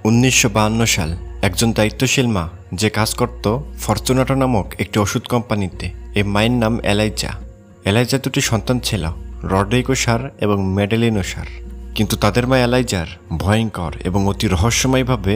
1952 সাল একজন দায়িত্বশীল মা যে কাজ করত ফরচুনাটো নামক একটি ওষুধ কোম্পানিতে। এই মায়ের নাম এলাইজা। এলাইজা দুটি সন্তান ছিল, রড্রিগো সার এবং মেডেলিনো সার। কিন্তু তাদের মা এলাইজার ভয়ঙ্কর এবং অতি রহস্যময়ভাবে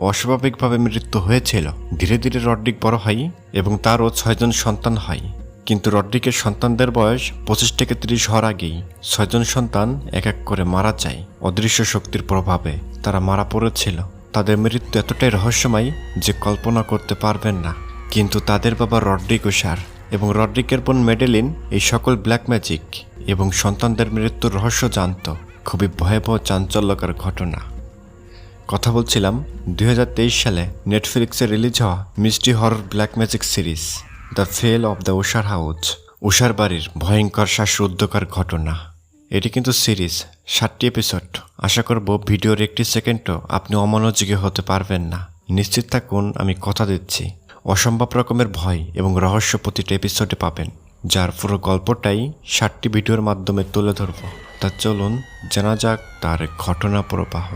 অস্বাভাবিকভাবে মৃত্যু হয়েছিল। ধীরে ধীরে রড্রিগ বড় হয় এবং তারও 6 জন সন্তান হয়। কিন্তু রড্রিগের সন্তানদের বয়স 25 থেকে 30 হওয়ার আগেই 6 জন সন্তান এক এক করে মারা যায়। অদৃশ্য শক্তির প্রভাবে তারা মারা পড়েছিল। তাদের মৃত্যু এতটাই রহস্যময় যে কল্পনা করতে পারবেন না। কিন্তু তাদের বাবা রড্রিগো সার এবং রড্রিগের বোন মেডেলিন এই সকল ব্ল্যাক ম্যাজিক এবং সন্তানদের মৃত্যুর রহস্য জানত। খুবই ভয়াবহ চাঞ্চল্যকর ঘটনা। কথা বলছিলাম 2023 সালে নেটফ্লিক্সে রিলিজ হওয়া mystery horror black magic series the fall of the Usher house, Usher বাড়ির ভয়ঙ্কর শ্বাসরুদ্ধকর ঘটনা। এটি কিন্তু সিরিজ, 7টি এপিসোড। আশা করব ভিডিওর 1 সেকেন্ডও আপনি অমনোযোগী হতে পারবেন না। নিশ্চিত থাকুন, আমি কথা দিচ্ছি অসম্ভব রকমের ভয় এবং রহস্য প্রতিটা এপিসোডে পাবেন, যার পুরো গল্পটাই 7টি ভিডিওর মাধ্যমে তুলে ধরব। তা চলুন জানা যাক তার ঘটনা প্রবাহ।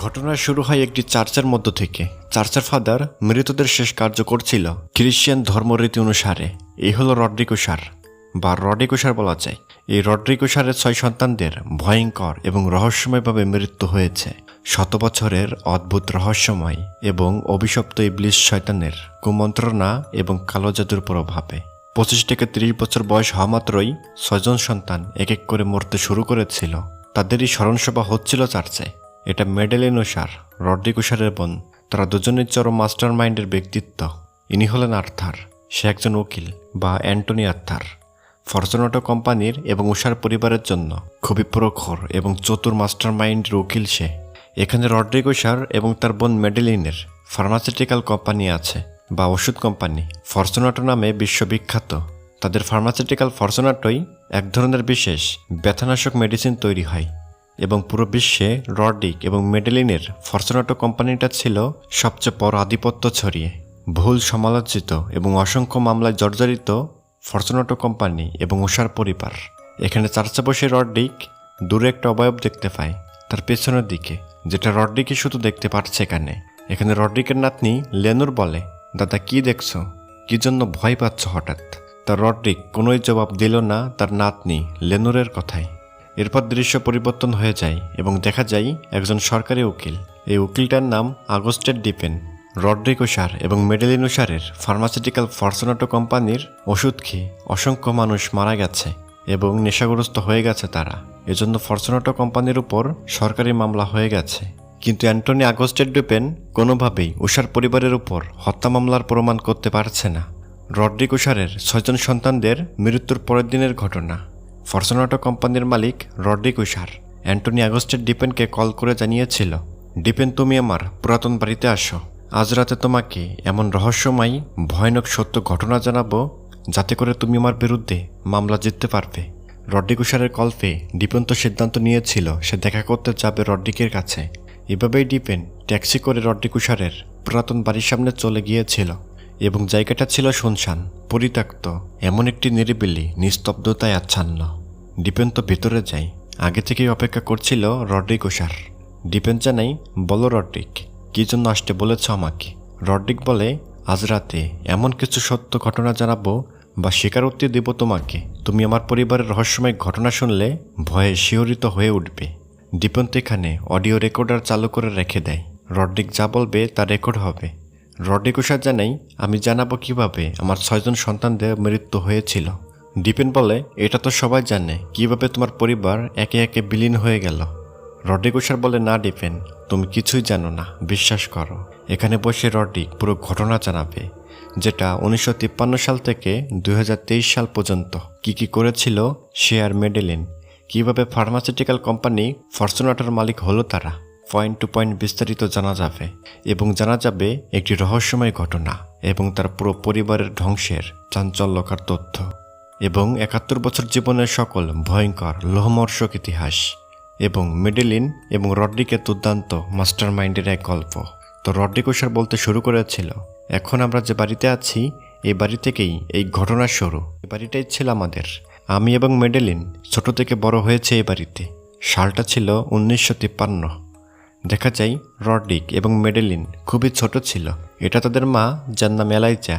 ঘটনা শুরু হয় একটি চার্চের মধ্য থেকে। চার্চের ফাদার মৃতদের শেষ কার্য করছিল খ্রিশ্চান ধর্মরীতি অনুসারে। এই হলো রড্রিগো সার বা রড্রিগো সার বলা যায়। এই রড্রিগো সারের 6 সন্তানদের ভয়ঙ্কর এবং রহস্যময়ভাবে মৃত্যু হয়েছে। 100 বছরের অদ্ভুত রহস্যময় এবং অভিশপ্ত ইবলিস শয়তানের কুমন্ত্রণা এবং কালো জাদুর প্রভাবে 25 থেকে 30 বছর বয়স হওয়া মাত্রই 6 জন সন্তান এক এক করে মরতে শুরু করেছিল। তাদেরই স্মরণসভা হচ্ছিল চার্চে। এটা মেডেলিনো সার, রড্রিগো সারের বোন। তারা দুজনের চরম মাস্টার মাইন্ডের ব্যক্তিত্ব। ইনি হলেন আর্থার। সে একজন উকিল বা অ্যান্টনি আর্থার। ফরচুনাটো কোম্পানির এবং উষার পরিবারের জন্য খুবই প্রখর এবং চতুর মাস্টার মাইন্ডের উকিল সে। এখানে রড্রিগো সার এবং তার বোন মেডেলিনের ফার্মাসিউটিক্যাল কোম্পানি আছে বা ওষুধ কোম্পানি, ফরচুনাটো নামে বিশ্ববিখ্যাত। তাদের ফার্মাসিউটিক্যাল ফরচুনাটোই এক ধরনের বিশেষ ব্যথানাশক মেডিসিন তৈরি হয় এবং পুরো বিশ্বে রড্রিগ এবং মেডেলিনের ফরচুনাটো কোম্পানিটা ছিল সবচেয়ে বড় আধিপত্য ছড়িয়ে। ভুল সমালোচিত এবং অসংখ্য মামলায় জর্জরিত ফরচুনাটো কোম্পানি এবং উষার পরিবার। এখানে চার্চে বসে রড্রিগ দূরে একটা অবয়ব দেখতে পায় তার পেছনের দিকে, যেটা রড্রিগই শুধু দেখতে পারছে। এখানে রড্রিগের নাতনি লেনুর বলে, দাদা কি দেখছো, কি জন্য ভয় পাচ্ছ হঠাৎ? তার রড্রিগ কোনোই জবাব দিল না তার নাতনি লেনুরের কথায়। এরপর দৃশ্য পরিবর্তন হয়ে যায় এবং দেখা যায় একজন সরকারি উকিল। এই উকিলটার নাম আগস্টের ডিপেন। রড্রিগো সার এবং মেডেলিনো সারের ফার্মাসিউটিক্যাল ফরচুনাটো কোম্পানির ওষুধ খেয়ে অসংখ্য মানুষ মারা গেছে এবং নেশাগ্রস্ত হয়ে গেছে তারা। এজন্য ফরচুনাটো কোম্পানির উপর সরকারি মামলা হয়ে গেছে। কিন্তু অ্যান্টনি আগস্টের ডিপেন কোনোভাবেই উষার পরিবারের উপর হত্যা মামলার প্রমাণ করতে পারছে না। রড্রিগো সারের 6 জন সন্তানদের মৃত্যুর পরের দিনের ঘটনা। ফরচুনাটো কোম্পানির মালিক রড্রিগো সার অ্যান্টনি আগস্টের ডিপেনকে কল করে জানিয়েছিল, ডিপেন তুমি আমার পুরাতন বাড়িতে আসো। আজ রাতে তোমাকে এমন রহস্যময় ভয়ানক সত্য ঘটনা জানাবো যাতে করে তুমি আমার বিরুদ্ধে মামলা জিততে পারবে। রড্রিগো সারের কল পেয়ে ডিপেন তো সিদ্ধান্ত নিয়েছিল সে দেখা করতে যাবে রড্রিগের কাছে। এভাবেই ডিপেন ট্যাক্সি করে রড্রিগো সারের পুরাতন বাড়ির সামনে চলে গিয়েছিল এবং জায়গাটা ছিল শুনশান, পরিত্যক্ত, এমন একটি নিরিবিলি নিস্তব্ধতায় আচ্ছন্ন। ডিপেন তো ভেতরে যায়। আগে থেকেই অপেক্ষা করছিল রড্রিগো সার। ডিপেন জানাই, বলো রড্রিগ, কি জন্য আসতে বলেছ আমাকে? রড্রিগ বলে, আজ রাতে এমন কিছু সত্য ঘটনা জানাবো বা স্বীকারোক্তি দেব তোমাকে, তুমি আমার পরিবারের রহস্যময় ঘটনা শুনলে ভয়ে শিহরিত হয়ে উঠবে। ডিপেন তো এখানে অডিও রেকর্ডার চালু করে রেখে দেয়। রড্রিগ যা বলবে তা রেকর্ড হবে। রড্রিগো সার জানাই, আমি জানাবো কিভাবে আমার 6 জন সন্তানদের মৃত্যু হয়েছিল। ডিপেন বলে, এটা তো সবাই জানে, কিভাবে তোমার পরিবার একে একে বিলীন হয়ে গেল। রড্রিগো সার বলে, না ডিপেন, তুমি কিছুই জানো না, বিশ্বাস করো। এখানে বসে রড্রিগ পুরো ঘটনা জানাবে, যেটা 1953 সাল থেকে 2023 সাল পর্যন্ত কি করেছিল সে আর মেডেলিন, কিভাবে ফার্মাসিউটিক্যাল কোম্পানি ফরচুনাটোর মালিক হলো তারা। পয়েন্ট টু পয়েন্ট বিস্তারিত জানা যাবে এবং জানা যাবে একটি রহস্যময় ঘটনা এবং তার পুরো পরিবারের ধ্বংসের চাঞ্চল্যকর তথ্য এবং 71 বছর জীবনের সকল ভয়ঙ্কর লোহমর্ষক ইতিহাস এবং মেডেলিন এবং রড্রিগের দুর্দান্ত মাস্টার মাইন্ডের এক গল্প। তো রড্রিগো সার বলতে শুরু করেছিল, এখন আমরা যে বাড়িতে আছি এই বাড়ি থেকেই এই ঘটনার শুরু। এই বাড়িটাই ছিল আমাদের। আমি এবং মেডেলিন ছোট থেকে বড় হয়েছে এই বাড়িতে। সালটা ছিল 1953। দেখা যায় রডরিক এবং মেডেলিন খুবই ছোট ছিল। এটা তাদের মা, যার নাম এলাইজা।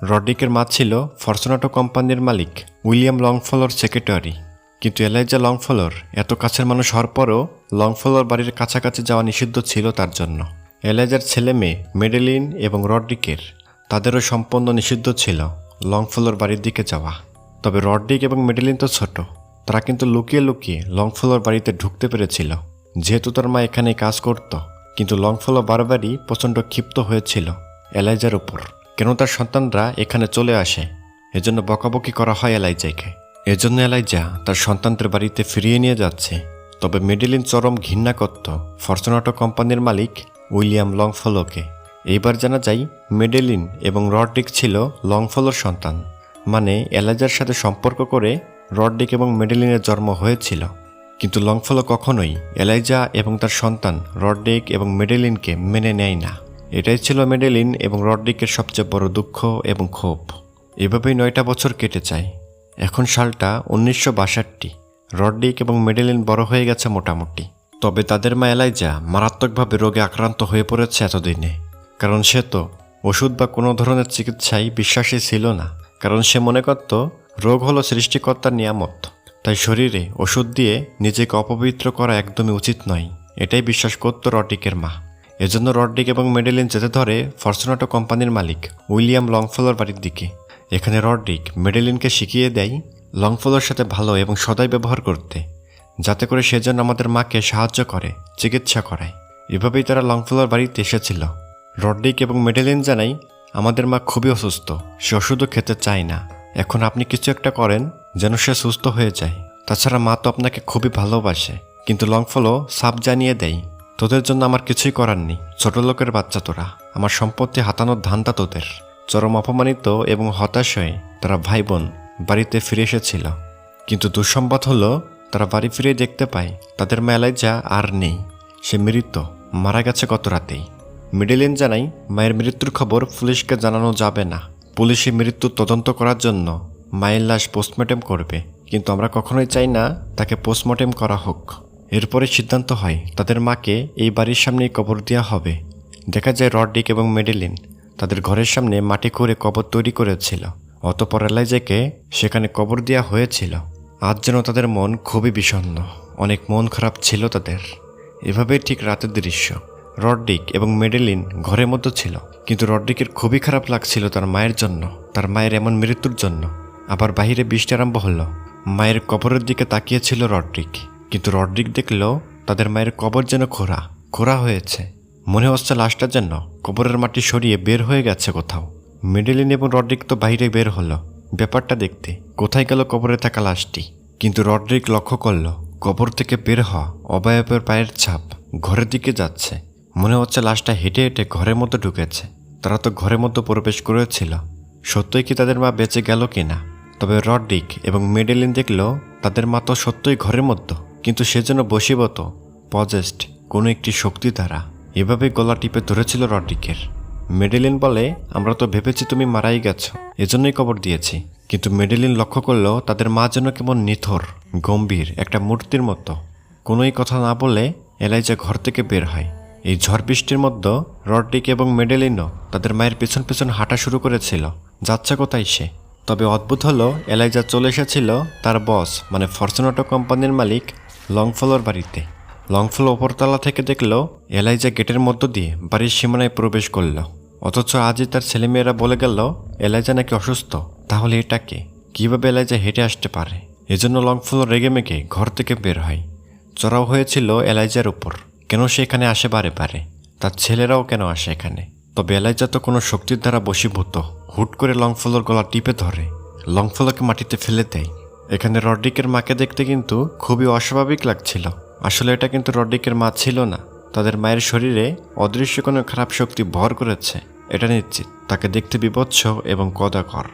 রডরিকের মা ছিল ফরচুনাটো কোম্পানির মালিক উইলিয়াম লংফেলোর সেক্রেটারি। কিন্তু এলাইজা লংফেলোর এত কাছের মানুষ হওয়ার পরও লংফেলোর বাড়ির কাছাকাছি যাওয়া নিষিদ্ধ ছিল তার জন্য। এলাইজার ছেলে মেয়ে মেডেলিন এবং রডরিকের তাদেরও সম্পূর্ণ নিষিদ্ধ ছিল লংফেলোর বাড়ির দিকে যাওয়া। তবে রডরিক এবং মেডেলিন তো ছোট, তারা কিন্তু লুকিয়ে লুকিয়ে লংফেলোর বাড়িতে ঢুকতে পেরেছিল, যেহেতু তার মা এখানে কাজ করত। কিন্তু লংফেলো বারবারই প্রচণ্ড ক্ষিপ্ত হয়েছিল এলাইজার উপর, কেন তার সন্তানরা এখানে চলে আসে। এজন্য বকাবকি করা হয় এলাইজাকে। এজন্য এলাইজা তার সন্তানদের বাড়িতে ফিরিয়ে নিয়ে যাচ্ছে। তবে মেডেলিন চরম ঘৃণা করত ফরচুনাটো কোম্পানির মালিক উইলিয়াম লংফেলোকে। এইবার জানা যায় মেডেলিন এবং রডরিক ছিল লংফেলোর সন্তান, মানে এলাইজার সাথে সম্পর্ক করে রডরিক এবং মেডেলিনের জন্ম হয়েছিল। কিন্তু লংফেলো কখনোই এলাইজা এবং তার সন্তান রডরিক এবং মেডেলিনকে মেনে নেয় না। এটাই ছিল মেডেলিন এবং রডরিকের সবচেয়ে বড় দুঃখ এবং ক্ষোভ। এভাবেই 9টা বছর কেটে যায়। এখন সালটা 1962। রডরিক এবং মেডেলিন বড় হয়ে গেছে মোটামুটি। তবে তাদের মা এলাইজা মারাত্মকভাবে রোগে আক্রান্ত হয়ে পড়েছে এতদিনে। কারণ সে তো ওষুধ বা কোনো ধরনের চিকিৎসায় বিশ্বাসী ছিল না। কারণ সে মনে করত রোগ হলো সৃষ্টিকর্তার নিয়ামত, তাই শরীরে ওষুধ দিয়ে নিজেকে অপবিত্র করা একদমই উচিত নয়, এটাই বিশ্বাস করত রডরিকের মা। এজন্য রডরিক এবং মেডেলিন যেতে ধরে ফরচুনাটো কোম্পানির মালিক উইলিয়াম লংফেলোর বাড়ির দিকে। এখানে রডরিক মেডেলিনকে শিখিয়ে দেয় লংফেলোর সাথে ভালো এবং সদাই ব্যবহার করতে, যাতে করে সে যেন আমাদের মাকে সাহায্য করে, চিকিৎসা করায়। এভাবেই তারা লংফেলোর বাড়িতে এসেছিল। রডরিক এবং মেডেলিন জানাই, আমাদের মা খুবই অসুস্থ, সে ওষুধও খেতে চায় না। এখন আপনি কিছু একটা করেন যেন সে সুস্থ হয়ে যায়। তাছাড়া মা তো আপনাকে খুবই ভালোবাসে। কিন্তু লংফেলো সাপ জানিয়ে দেয়, তোদের জন্য আমার কিছুই করার নেই, ছোট লোকের বাচ্চা তোরা, আমার সম্পত্তি হাতানোর ধান্দা তোদের। চরম অপমানিত এবং হতাশ হয়ে তারা ভাই বোন বাড়িতে ফিরে এসেছিল। কিন্তু দুঃসংবাদ হলো, তারা বাড়ি ফিরে দেখতে পায় তাদের মা এলাইজা আর নেই, সে মৃত, মারা গেছে গত রাতেই। মেডেলিন জানাই, মায়ের মৃত্যুর খবর পুলিশকে জানানো যাবে না। পুলিশে মৃত্যুর তদন্ত করার জন্য মায়ের লাশ পোস্টমর্টেম করবে, কিন্তু আমরা কখনোই চাই না তাকে পোস্টমর্টেম করা হোক। এরপরে সিদ্ধান্ত হয় তাদের মাকে এই বাড়ির সামনেই কবর দেওয়া হবে। দেখা যায় রডরিক এবং মেডেলিন তাদের ঘরের সামনে মাটি করে কবর তৈরি করেছিল। অতঃপর এলাইজাকে সেখানে কবর দেওয়া হয়েছিল। আজ যেন তাদের মন খুবই বিষণ্ণ, অনেক মন খারাপ ছিল তাদের। এভাবেই ঠিক রাতের দৃশ্য। রডরিক এবং মেডেলিন ঘরের মধ্যে ছিল, কিন্তু রডরিকের খুবই খারাপ লাগছিল তার মায়ের জন্য, তার মায়ের এমন মৃত্যুর জন্য। আবার বাহিরে বৃষ্টি আরম্ভ হলো। মায়ের কবরের দিকে তাকিয়েছিল রডরিক, কিন্তু রডরিক দেখল তাদের মায়ের কবর যেন খোঁড়া খোঁড়া হয়েছে। মনে হচ্ছে লাশটা যেন কবরের মাটি সরিয়ে বের হয়ে গেছে কোথাও। মেডেলিন এবং রডরিক তো বাইরে বের হলো ব্যাপারটা দেখতে, কোথায় গেল কবরে থাকা লাশটি। কিন্তু রডরিক লক্ষ্য করল কবর থেকে বের হওয়া অবয়বের পায়ের ছাপ ঘরের দিকে যাচ্ছে। মনে হচ্ছে লাশটা হেঁটে হেঁটে ঘরের মধ্যে ঢুকেছে। তারা তো ঘরের মধ্যে প্রবেশ করেছিল। সত্যই কি তাদের মা বেঁচে গেল কিনা? তবে রডরিক এবং মেডেলিন দেখল তাদের মা তো সত্যই ঘরের মধ্যে, কিন্তু সে যেন বশীভূত, পজেসড কোনো একটি শক্তি দ্বারা। এভাবে গলা টিপে ধরেছিল রডরিকের। মেডেলিন বলে, আমরা তো ভেবেছি তুমি মারাই গেছ, এজন্যই কবর দিয়েছি। কিন্তু মেডেলিন লক্ষ্য করল তাদের মা যেন কেমন নিথর, গম্ভীর, একটা মূর্তির মতো। কোনোই কথা না বলে এলাইজা ঘর থেকে বের হয়। এই ঝড় বৃষ্টির মধ্যে রডরিক এবং মেডেলিনও তাদের মায়ের পেছন পেছন হাঁটা শুরু করেছিল। যাচ্ছে কোথায় সে? তবে অদ্ভুত হলো, এলাইজা চলে এসেছিল তার বস মানে ফরচুনাটো কোম্পানির মালিক লংফেলোর বাড়িতে। লংফেলো ওপরতলা থেকে দেখল এলাইজা গেটের মধ্য দিয়ে বাড়ির সীমানায় প্রবেশ করল। অথচ আজই তার ছেলেমেয়েরা বলে গেল এলাইজা নাকি অসুস্থ। তাহলে এটাকে কিভাবে এলাইজা হেঁটে আসতে পারে? এজন্য লংফেলো রেগে মেগে ঘর থেকে বের হয়। চড়াও হয়েছিল এলাইজার উপর, কেন সে এখানে আসে বারে বারে, তার ছেলেরাও কেন আসে এখানে। তবে এলাইজা তো কোনো শক্তির দ্বারা বশীভূত। হুট করে লংফেলোর গলা টিপে ধরে লংফেলোকে মাটিতে ফেলে দেয়। এখানে রডরিকের মাকে দেখতে কিন্তু খুবই অস্বাভাবিক লাগছিল। আসলে এটা কিন্তু রডরিকের মা ছিল না, তাদের মায়ের শরীরে অদৃশ্য কোনো খারাপ শক্তি ভর করেছে, এটা নিশ্চিত। তাকে দেখতে বিভৎস এবং কদাকর,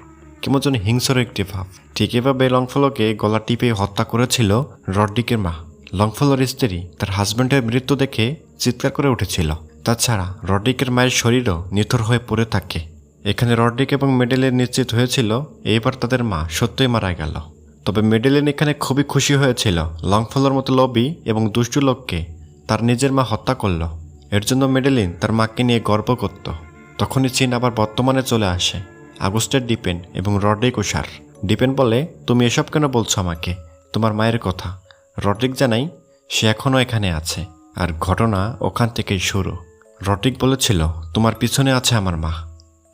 কেমন যেন হিংস্র একটি ভাব। ঠিক এভাবে লংফেলোকে গলা টিপে হত্যা করেছিল রডরিকের মা। লংফেলোর স্ত্রী তার হাজব্যান্ডের মৃত্যু দেখে চিৎকার করে উঠেছিল। তাছাড়া রডরিকের মায়ের শরীরও নিথর হয়ে পড়ে থাকে। এখানে রডরিক এবং মেডেলিন নিশ্চিত হয়েছিল এইবার তাদের মা সত্যই মারা গেল। তবে মেডেলিন এখানে খুবই খুশি হয়েছিল লংফেলোর মতো লোভী এবং দুষ্টু লোককে তার নিজের মা হত্যা করল। এর জন্য মেডেলিন তার মাকে নিয়ে গর্ব করত। তখনই চিন আবার বর্তমানে চলে আসে। আগস্টের ডিপেন এবং রড্রিগো সার। ডিপেন বলে, তুমি এসব কেন বলছো আমাকে, তোমার মায়ের কথা। রড্রিগ জানাই সে এখনও এখানে আছে, আর ঘটনা ওখান থেকেই শুরু। রড্রিগ বলেছিল, তোমার পিছনে আছে আমার মা।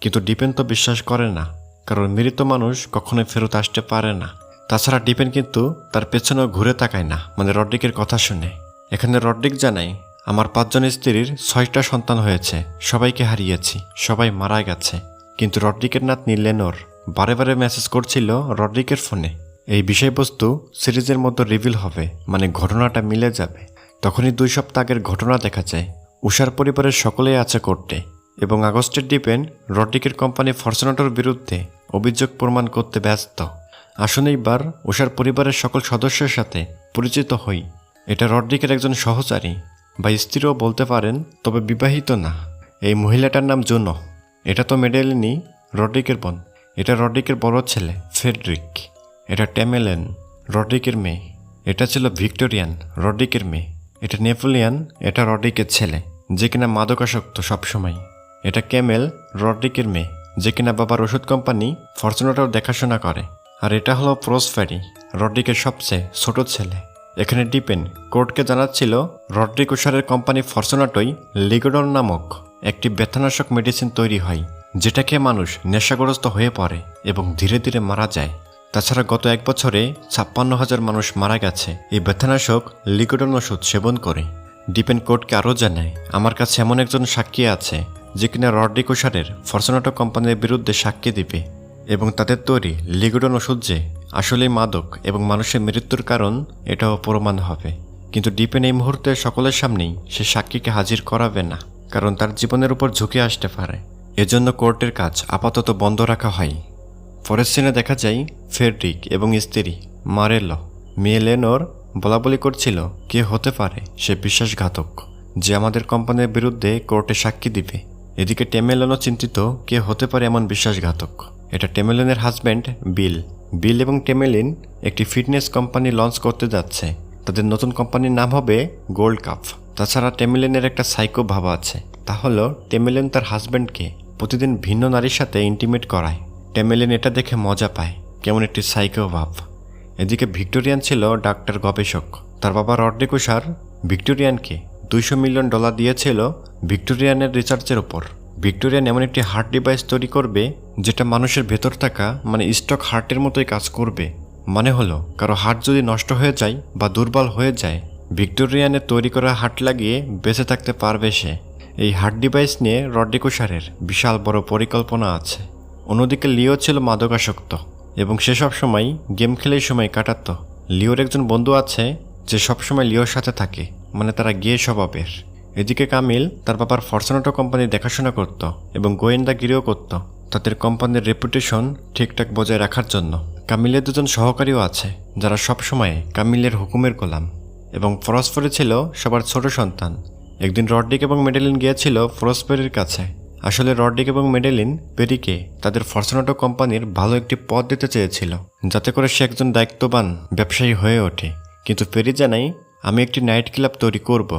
কিন্তু ডিপেন তো বিশ্বাস করে না, কারণ মৃত মানুষ কখনোই ফেরত আসতে পারে না। তাছাড়া ডিপেন কিন্তু তার পেছনেও ঘুরে তাকায় না, মানে রড্রিগের কথা শুনে। এখানে রড্রিগ জানাই, আমার 5 জন স্ত্রীর 6টা সন্তান হয়েছে, সবাইকে হারিয়েছি, সবাই মারা গেছে। কিন্তু রড্রিগের নাতনি লেনোর বারে বারে মেসেজ করছিল রড্রিগের ফোনে। এই বিষয়বস্তু সিরিজের মধ্যে রিভিল হবে, মানে ঘটনাটা মিলে যাবে। তখনই 2 সপ্তাহ আগের ঘটনা দেখা যায়। উষার পরিবারের সকলেই আছে কোর্টে, এবং আগস্টের ডিপেন রড্রিগের কোম্পানি ফরচুনেটর বিরুদ্ধে অভিযোগ প্রমাণ করতে ব্যস্ত। আসুন এইবার উষার পরিবারের সকল সদস্যের সাথে পরিচিত হই। এটা রড্রিগের একজন সহচারী বা স্ত্রীও বলতে পারেন, তবে বিবাহিত না। এই মহিলাটার নাম জুনো। এটা তো মেডেলিনই, রড্রিগের বোন। এটা রড্রিগের বড় ছেলে ফ্রেডরিক। এটা টেমেলেন, রড্রিগের মেয়ে। এটা ছিল ভিক্টোরিয়ান, রড্রিগের মেয়ে। এটা নেপোলিয়ান, এটা রড্রিগের ছেলে, যে কিনা মাদকাসক্ত সবসময়। এটা ক্যামেল, রড্রিগের মেয়ে, যে কিনা বাবার ওষুধ কোম্পানি ফরচুনেটর দেখাশোনা করে। আর এটা হলো প্রসফেরি, রড্রিগের সবচেয়ে ছোট ছেলে। এখানে ডিপেন কোর্টকে জানাচ্ছিল রড্রিগো সারের কোম্পানি ফরচুনেটই লিগোডন নামক একটি ব্যথানাশক মেডিসিন তৈরি হয়, যেটা খেয়ে মানুষ নেশাগ্রস্ত হয়ে পড়ে এবং ধীরে ধীরে মারা যায়। তাছাড়া গত 1 বছরে 56,000 মানুষ মারা গেছে এই ব্যথানাশক লিগোডন ওষুধ সেবন করে। ডিপেন কোর্টকে আরও জানায়, আমার কাছে এমন একজন সাক্ষী আছে যে কিনা রড্রিগো সারের ফরচুনেটো কোম্পানির বিরুদ্ধে সাক্ষী দিবে, এবং তাদের তৈরি লিগোডন ওষুধ যে আসলেই মাদক এবং মানুষের মৃত্যুর কারণ, এটাও প্রমাণ হবে। কিন্তু ডিপেন এই মুহূর্তে সকলের সামনেই সে সাক্ষীকে হাজির করাবে না, কারণ তার জীবনের উপর ঝুঁকি আসতে পারে। এজন্য কোর্টের কাজ আপাতত বন্ধ রাখা হয়। পরের সিনে দেখা যায় ফ্রেডরিক এবং স্ত্রী মারেলো। মেয়ে লেনোর বলাবলি করছিল কে হতে পারে সে বিশ্বাসঘাতক যে আমাদের কোম্পানির বিরুদ্ধে কোর্টে সাক্ষী দিবে। এদিকে টেমেলেনও চিন্তিত কে হতে পারে এমন বিশ্বাসঘাতক। এটা টেমেলেনের হাজব্যান্ড বিল। বিল এবং টেমেলিন একটি ফিটনেস কোম্পানি লঞ্চ করতে যাচ্ছে। তাদের নতুন কোম্পানির নাম হবে গোল্ড কাপ। তাছাড়া টেমেলিনের একটা সাইকো ভাব আছে, তা হলো টেমেলিন তার হাজব্যান্ডকে প্রতিদিন ভিন্ন নারীর সাথে ইন্টিমেট করায়। টেমেলিন এটা দেখে মজা পায়, কেমন একটি সাইকো ভাব। এদিকে ভিক্টোরিয়ান ছিল ডাক্তার গবেষক। তার বাবা রড্রিগো সার ভিক্টোরিয়ানকে $200 মিলিয়ন দিয়েছিল ভিক্টোরিয়ানের রিসার্চের ওপর। ভিক্টোরিয়ান এমন একটি হার্ট ডিভাইস তৈরি করবে যেটা মানুষের ভেতর থাকা মানে স্টক হার্টের মতোই কাজ করবে। মানে হলো কারো হার্ট যদি নষ্ট হয়ে যায় বা দুর্বল হয়ে যায়, ভিক্টোরিয়ানের তৈরি করা হার্ট লাগিয়ে বেঁচে থাকতে পারবে সে। এই হার্ট ডিভাইস নিয়ে রড্রিগো সারের বিশাল বড় পরিকল্পনা আছে। অন্যদিকে লিও ছিল মাদকাসক্ত এবং সে সবসময় গেম খেলেই সময় কাটাতো। লিওর একজন বন্ধু আছে যে সবসময় লিওর সাথে থাকে, মানে তারা গে স্বভাবের। এদিকে কামিল তার বাবার ফরচুনেটো কোম্পানি দেখাশোনা করত এবং গোয়েন্দাগিরিও করত তাদের কোম্পানির রেপুটেশন ঠিকঠাক বজায় রাখার জন্য। কামিলের 2 জন সহকারীও আছে যারা সবসময় কামিলের হুকুমের গোলাম। এবং ফরসফেরি ছিল সবার ছোট সন্তান। একদিন রড্রিগ এবং মেডেলিন গিয়েছিল ফরসফেরির কাছে। আসলে রড্রিগ এবং মেডেলিন পেরিকে তাদের ফরচুনেটো কোম্পানির ভালো একটি পদ দিতে চেয়েছিল, যাতে করে সে একজন দায়িত্ববান ব্যবসায়ী হয়ে ওঠে। কিন্তু পেরি জানাই, আমি একটি নাইট ক্লাব তৈরি করব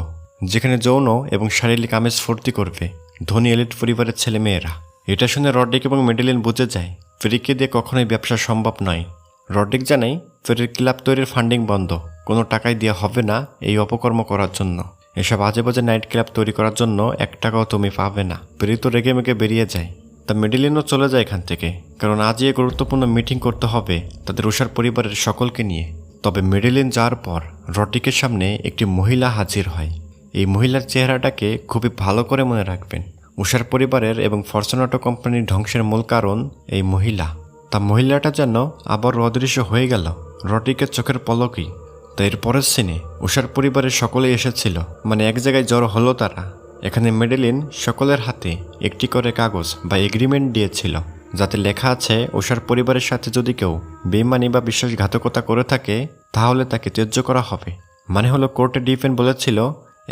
যেখানে যৌন এবং শারীরিক আমেজ ফুর্তি করবে ধনী এলিট পরিবারের ছেলে মেয়েরা। এটা শুনে রড্রিগ এবং মেডেলিন বুঝে যায় পেরিকে দিয়ে কখনোই ব্যবসা সম্ভব নয়। রড্রিগ জানাই, পেরির ক্লাব তৈরির ফান্ডিং বন্ধ, কোনো টাকাই দেওয়া হবে না এই অপকর্ম করার জন্য। এসব আজে বাজে নাইট ক্লাব তৈরি করার জন্য 1 টাকাও তুমি পাবে না। পেরি তো রেগে মেগে বেরিয়ে যায়। তা মেডেলিনও চলে যায় এখান থেকে, কারণ আজই গুরুত্বপূর্ণ মিটিং করতে হবে তাদের উষার পরিবারের সকলকে নিয়ে। তবে মেডেলিন যাওয়ার পর রড্রিগের সামনে একটি মহিলা হাজির হয়। এই মহিলার চেহারাটাকে খুবই ভালো করে মনে রাখবেন। উষার পরিবারের এবং ফরচুনেটো কোম্পানির ধ্বংসের মূল কারণ এই মহিলা। তা মহিলাটা যেন আবার অদৃশ্য হয়ে গেল রড্রিগের চোখের পলকেই। তাই এর পরের সিনে উষার পরিবারের সকলেই এসেছিল, মানে এক জায়গায় জড়ো হলো তারা। এখানে মেডেলিন সকলের হাতে একটি করে কাগজ বা এগ্রিমেন্ট দিয়েছিল, যাতে লেখা আছে উষার পরিবারের সাথে যদি কেউ বেইমানি বা বিশ্বাসঘাতকতা করে থাকে তাহলে তাকে ত্যায্য করা হবে। মানে হলো কোর্টে ডিফেন বলেছিল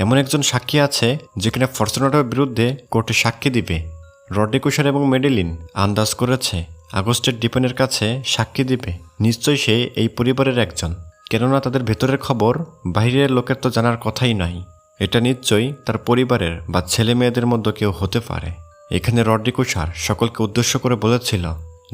এমন একজন সাক্ষী আছে যেখানে ফরচুনেটোর বিরুদ্ধে কোর্টে সাক্ষী দিবে। রড্রিগো সার এবং মেডেলিন আন্দাজ করেছে আগস্টের ডিপেনের কাছে সাক্ষী দিবে নিশ্চয়ই সে এই পরিবারের একজন, কেননা তাদের ভেতরের খবর বাইরের লোকের তো জানার কথাই নয়। এটা নিশ্চয়ই তার পরিবারের বা ছেলে মেয়েদের মধ্যে কেউ হতে পারে। এখানে রড্রিগো স্যার সকলকে উদ্দেশ্য করে বলেছিল,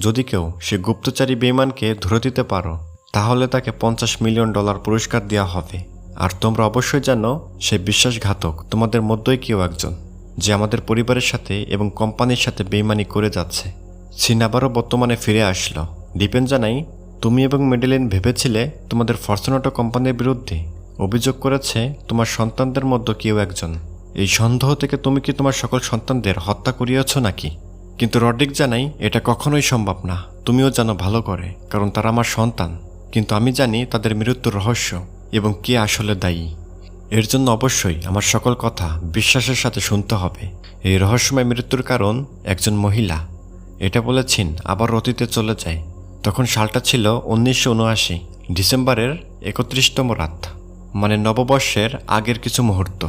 যদি কেউ সে গুপ্তচারী বেঈমানকে ধরে দিতে পারো তাহলে তাকে $50 মিলিয়ন পুরস্কার দেওয়া হবে। আর তোমরা অবশ্যই জানো সে বিশ্বাসঘাতক তোমাদের মধ্যেই কেউ একজন, যে আমাদের পরিবারের সাথে এবং কোম্পানির সাথে বেইমানি করে যাচ্ছে। সিন আবারও বর্তমানে ফিরে আসলো। ডিপেন জানাই, তুমি এবং মেডেলিন ভেবেছিলে তোমাদের ফরচুনেটো কোম্পানির বিরুদ্ধে অভিযোগ করেছে তোমার সন্তানদের মধ্যে কেউ একজন। এই সন্দেহ থেকে তুমি কি তোমার সকল সন্তানদের হত্যা করিয়েছ নাকি? কিন্তু রড্রিক জানাই, এটা কখনোই সম্ভব না। তুমিও জানো ভালো করে, কারণ তারা আমার সন্তান। কিন্তু আমি জানি তাদের মৃত্যুর রহস্য এবং কে আসলে দায়ী। এর জন্য অবশ্যই আমার সকল কথা বিশ্বাসের সাথে শুনতে হবে। এই রহস্যময় মৃত্যুর কারণ একজন মহিলা। এটা বলেছেন আবার অতীতে চলে যায়। তখন সালটা ছিল 1979, ডিসেম্বরের 31তম রাত, মানে নববর্ষের আগের কিছু মুহূর্ত।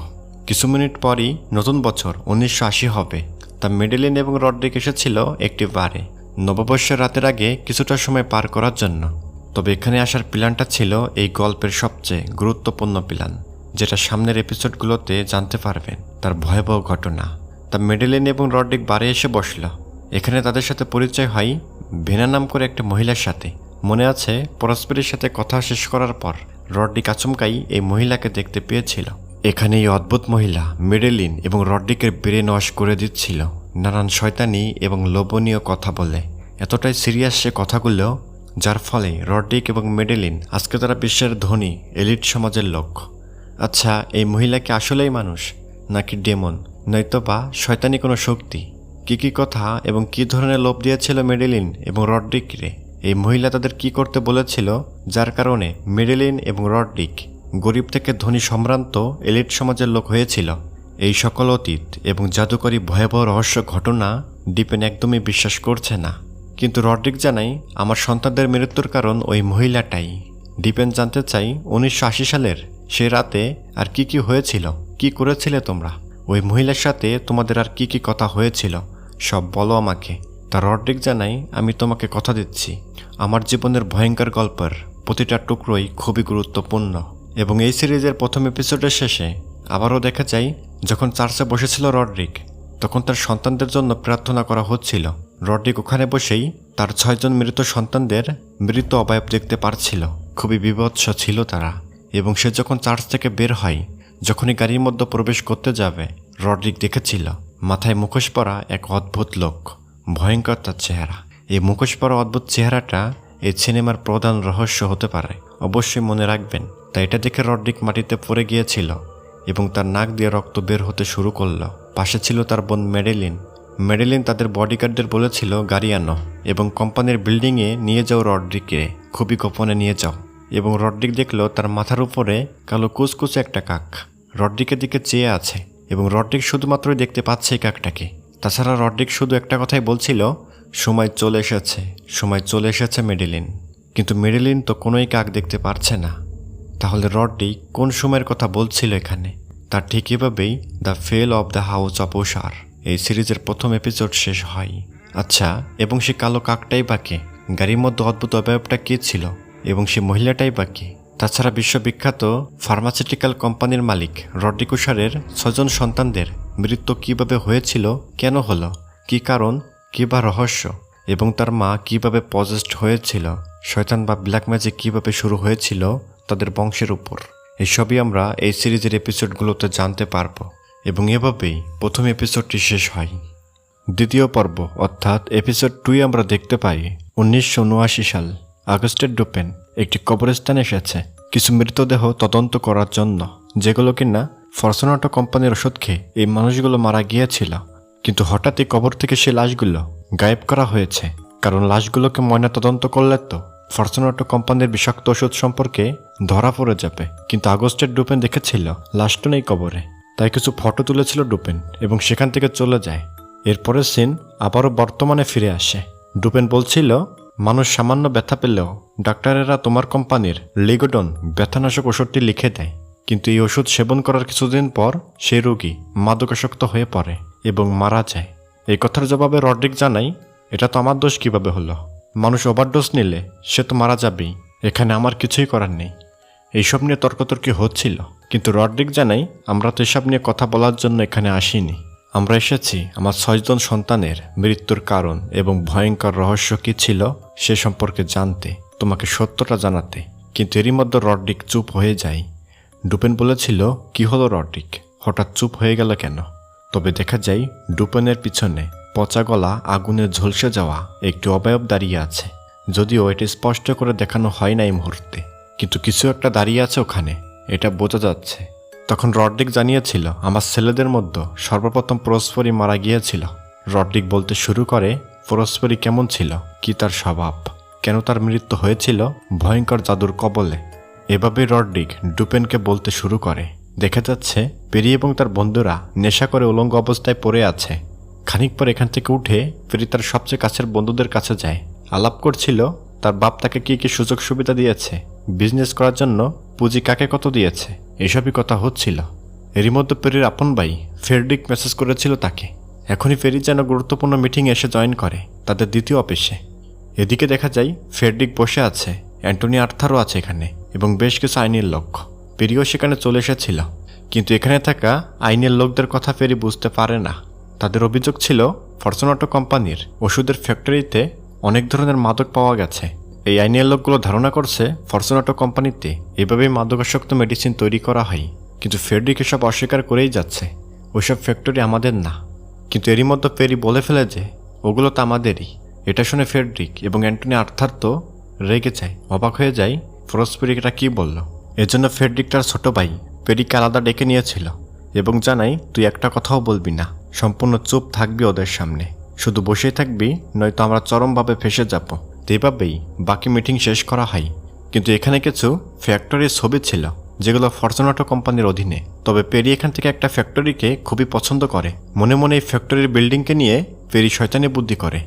কিছু মিনিট পরই নতুন বছর 1980 হবে। তা মেডেলিন এবং রড্রিক এসেছিল একটি বারে নববর্ষের রাতের আগে কিছুটা সময় পার করার জন্য। তবে এখানে আসার প্ল্যানটা ছিল এই গল্পের সবচেয়ে গুরুত্বপূর্ণ প্ল্যান, যেটা সামনের এপিসোডগুলোতে জানতে পারবেন তার ভয়াবহ ঘটনা। তা মেডেলিন এবং রড্রিক বারে এসে বসল। এখানে তাদের সাথে পরিচয় হয় ভেনা নাম করে একটা মহিলার সাথে। মনে আছে, পরস্পরের সাথে কথা শেষ করার পর রড্রিক আচমকাই এই মহিলাকে দেখতে পেয়েছিল। এখানে এই অদ্ভুত মহিলা মেডেলিন এবং রড্রিকের ব্রেন ওয়াশ করে দিচ্ছিল নানান শয়তানি এবং লোভনীয় কথা বলে। এতটাই সিরিয়াস সে কথাগুলো, যার ফলে রড্রিক এবং মেডেলিন আজকে তারা বিশ্বের ধনী এলিট সমাজের লোক। আচ্ছা, এই মহিলা কি আসলেই মানুষ নাকি ডেমন, নয়তোবা শয়তানি কোনো শক্তি? কি কথা এবং কি ধরনের লোভ দিয়েছিল মেডেলিন এবং রড্রিককে? এই মহিলা তাদের কি করতে বলেছিল যার কারণে মেডেলিন এবং রড্রিক গরিব থেকে ধনী সম্ভ্রান্ত এলিট সমাজের লোক হয়েছিল? এই সকল অতীত এবং জাদুকরী ভয়াবহ রহস্য ঘটনা ডিপেন একদমই বিশ্বাস করছে না। কিন্তু রড্রিক জানাই, আমার সন্তানদের মৃত্যুর কারণ ওই মহিলাটাই। ডিপেন জানতে চাই 1980 সালের সে রাতে আর কি হয়েছিল, কি করেছিলে তোমরা? ওই মহিলার সাথে তোমাদের আর কি কথা হয়েছিল সব বলো আমাকে। তা রড্রিক জানাই, আমি তোমাকে কথা দিচ্ছি, আমার জীবনের ভয়ঙ্কর গল্পের প্রতিটা টুকরোই খুবই গুরুত্বপূর্ণ। এবং এই সিরিজের প্রথম এপিসোডের শেষে আবারও দেখা যায় যখন চার্চে বসেছিল রড্রিক, তখন তার সন্তানদের জন্য প্রার্থনা করা হচ্ছিল। রড্রিক ওখানে বসেই তার 6 জন মৃত সন্তানদের মৃত অবয়ব দেখতে পারছিল। খুবই বিভৎস ছিল তারা। এবং সে যখন চার্চ থেকে বের হয়, যখনই গাড়ির মধ্যে প্রবেশ করতে যাবে, রড্রিক দেখেছিল মাথায় মুখোশ পরা এক অদ্ভুত লোক। ভয়ঙ্কর তার চেহারা। এই মুখোশ পরা অদ্ভুত চেহারাটা এই সিনেমার প্রধান রহস্য হতে পারে, অবশ্যই মনে রাখবেন। তাই এটা দেখে রড্রিক মাটিতে পড়ে গিয়েছিল এবং তার নাক দিয়ে রক্ত বের হতে শুরু করলো। পাশে ছিল তার বোন মেডেলিন। মেডেলিন তাদের বডিগার্ডদের বলেছিল গাড়ি আনো এবং কোম্পানির বিল্ডিংয়ে নিয়ে যাও রড্রিককে, খুবই গোপনে নিয়ে যাও। এবং রড্রিক দেখলো তার মাথার উপরে কালো কুচকুচে একটা কাক রড্রিকের দিকে চেয়ে আছে এবং রড্রিক শুধুমাত্রই দেখতে পাচ্ছে এই কাকটাকে। তাছাড়া রড্রিক শুধু একটা কথাই বলছিল, সময় চলে এসেছে, সময় চলে এসেছে মেডেলিন। কিন্তু মেডেলিন তো কোনোই কাক দেখতে পারছে না। তাহলে রড্রিক কোন সময়ের কথা বলছিল এখানে? তার ঠিক এভাবেই the fall of the house of Usher এই সিরিজের প্রথম এপিসোড শেষ হয়। আচ্ছা, এবং সে কালো কাকটাই বাকি, গাড়ির মধ্যে অদ্ভুত অবয়বটা কে ছিল এবং সে মহিলাটাই বাকি? তাছাড়া বিশ্ববিখ্যাত ফার্মাসিউটিক্যাল কোম্পানির মালিক রড্রিক উশারের 6 জন সন্তানদের মৃত্যু কিভাবে হয়েছিল, কেন হলো, কি কারণ, কি বা রহস্য? এবং তার মা কিভাবে পজেসড হয়েছিল, শয়তান বা ব্ল্যাক ম্যাজিক কিভাবে শুরু হয়েছিল তাদের বংশের উপর? এসবই আমরা এই সিরিজের এপিসোডগুলোতে জানতে পারবো। এবং এভাবেই প্রথম এপিসোডটি শেষ হয়। দ্বিতীয় পর্ব অর্থাৎ এপিসোড 2 আমরা দেখতে পাই 1979 সাল আগস্টের ডুপেন একটি কবরস্থানে এসেছে কিছু মৃতদেহ তদন্ত করার জন্য, যেগুলো কিনা ফরচুনেটো কোম্পানির ওষুধ খেয়ে এই মানুষগুলো মারা গিয়েছিল। কিন্তু হঠাৎই কবর থেকে সেই লাশগুলো গায়েব করা হয়েছে, কারণ লাশগুলোকে ময়না তদন্ত করলে তো ফরচুনেটো কোম্পানির বিষাক্ত ওষুধ সম্পর্কে ধরা পড়ে যাবে। কিন্তু আগস্টের ডুপেন দেখেছিল লাশটা নেই কবরে, তাই কিছু ফটো তুলেছিল ডুপেন এবং সেখান থেকে চলে যায়। এরপরের সিন আবারও বর্তমানে ফিরে আসে। ডুপেন বলছিল, মানুষ সামান্য ব্যথা পেলেও ডাক্তারেরা তোমার কোম্পানির লিগোডন ব্যথানাশক ওষুধটি লিখে দেয়, কিন্তু এই ওষুধ সেবন করার কিছুদিন পর সেই রোগী মাদকাসক্ত হয়ে পড়ে এবং মারা যায়। এই কথার জবাবে রড্রিক জানাই, এটা তো আমার দোষ কিভাবে হলো? মানুষ ওভারডোজ নিলে সে তো মারা যাবেই, এখানে আমার কিছুই করার নেই। এইসব নিয়ে তর্কতর্কি হচ্ছিল। কিন্তু রড্রিক জানাই, আমরা তো এসব নিয়ে কথা বলার জন্য এখানে আসিনি। আমরা এসেছি আমার 6 জন সন্তানের মৃত্যুর কারণ এবং ভয়ঙ্কর রহস্য কী ছিল সে সম্পর্কে জানতে, তোমাকে সত্যটা জানাতে। কিন্তু এরই মধ্যে রড্রিক চুপ হয়ে যায়। ডুপেন বলেছিল, কি হলো রড্রিক, হঠাৎ চুপ হয়ে গেল কেন? তবে দেখা যায় ডুপেনের পিছনে পচা গলা আগুনে ঝলসে যাওয়া একটি অবয়ব দাঁড়িয়ে আছে। যদিও এটি স্পষ্ট করে দেখানো হয় না এই মুহূর্তে, কিন্তু কিছু একটা দাঁড়িয়ে আছে ওখানে, এটা বোঝা যাচ্ছে। তখন রড্রিক জানিয়েছিল, আমার ছেলেদের মধ্যে সর্বপ্রথম প্রসপরি মারা গিয়েছিল। রড্রিক বলতে শুরু করে প্রসপরি কেমন ছিল, কি তার স্বভাব, কেন তার মৃত্যু হয়েছিল ভয়ঙ্কর জাদুর কবলে। এভাবে রড্রিক ডুপেনকে বলতে শুরু করে। দেখা যাচ্ছে পেরি এবং তার বন্ধুরা নেশা করে উলঙ্গ অবস্থায় পড়ে আছে। খানিক পর এখান থেকে উঠে পেরি তার সবচেয়ে কাছের বন্ধুদের কাছে যায়। আলাপ করছিল তার বাপ তাকে কি কি সুযোগ সুবিধা দিয়েছে, বিজনেস করার জন্য পুঁজি কাকে কত দিয়েছে, এসবই কথা হচ্ছিল। এরই মধ্যে পেরির আপন ভাই ফ্রেডরিক মেসেজ করেছিল তাকে। এখনই ফেরি যেন গুরুত্বপূর্ণ মিটিংয়ে এসে জয়েন করে তাদের দ্বিতীয় অফিসে। এদিকে দেখা যায় ফ্রেডরিক বসে আছে, অ্যান্টনি আর্থারও আছে এখানে এবং বেশ কিছু আইনের লোক। পেরিও সেখানে চলে এসেছিল, কিন্তু এখানে থাকা আইনের লোকদের কথা ফেরি বুঝতে পারে না। তাদের অভিযোগ ছিল ফরচুনাটো কোম্পানির ওষুধের ফ্যাক্টরিতে অনেক ধরনের মাদক পাওয়া গেছে। এই আইনের লোকগুলো ধারণা করছে ফরচুনাটো কোম্পানিতে এভাবেই মাদকাসক্ত মেডিসিন তৈরি করা হয়। কিন্তু ফ্রেডরিক এসব অস্বীকার করেই যাচ্ছে, ওইসব ফ্যাক্টরি আমাদের না। কিন্তু এরই মধ্যে পেরি বলে ফেলে যে ওগুলো তো আমাদেরই। এটা শুনে ফ্রেডরিক এবং অ্যান্টনি আর্থার তো রেগে যায়, অবাক হয়ে যায় প্রসপেরি এটা কী বলল। এজন্য ফ্রেডরিক তার ছোট ভাই পেরিকে আলাদা ডেকে নিয়েছিল এবং জানাই, তুই একটা কথাও বলবি না, সম্পূর্ণ চুপ থাকবি ওদের সামনে, শুধু বসেই থাকবি, নয়তো আমরা চরমভাবে ফেসে যাব। তো এভাবেই বাকি মিটিং শেষ করা হয়। কিন্তু এখানে কিছু ফ্যাক্টরির ছবি ছিল যেগুলো ফরচুনাটো কোম্পানির অধীনে। তবে পেরি এখান থেকে একটা ফ্যাক্টরিকে খুবই পছন্দ করে। মনে মনে এই ফ্যাক্টরির বিল্ডিংকে নিয়ে পেরি শয়তানি বুদ্ধি করে,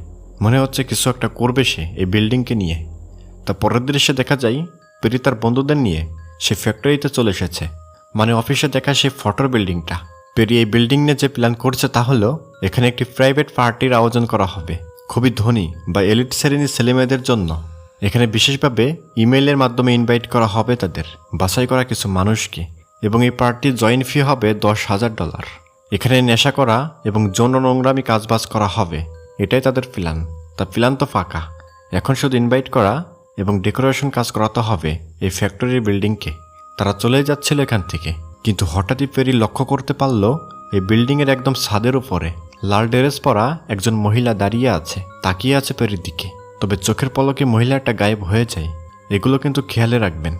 মনে হচ্ছে কিছু একটা করবে সে এই বিল্ডিংকে নিয়ে। তা পরের দৃশ্যে দেখা যায় পেরি তার বন্ধুদের নিয়ে সে ফ্যাক্টরিতে চলে এসেছে, মানে অফিসে দেখা সেই ফটোর বিল্ডিংটা। পেরি এই বিল্ডিং নিয়ে যে প্ল্যান করছে তা হলো এখানে একটি প্রাইভেট পার্টির আয়োজন করা হবে, খুবই ধনী বা এলিট শ্রেণীর ছেলেমেয়েদের জন্য। এখানে বিশেষভাবে ইমেইলের মাধ্যমে ইনভাইট করা হবে তাদের বাছাই করা কিছু মানুষকে, এবং এই পার্টির জয়েন ফি হবে $10,000। এখানে নেশা করা এবং যৌন নোংরামি কাজবাজ করা হবে, এটাই তাদের প্ল্যান। তা প্ল্যান তো ফাঁকা, এখন শুধু ইনভাইট করা এবং ডেকোরেশন কাজ করাতে হবে এই ফ্যাক্টরির বিল্ডিংকে। তারা চলে যাচ্ছিল এখান থেকে, কিন্তু হঠাৎই পেরি লক্ষ্য করতে পারল এই বিল্ডিংয়ের একদম ছাদের উপরে লাল ড্রেস পরা একজন মহিলা দাঁড়িয়ে আছে, তাকিয়ে আছে পেরির দিকে। তবে চোখের পলকে মহিলাটা গায়েব হয়ে যায়, এগুলো কিন্তু খেয়ালে রাখবেন।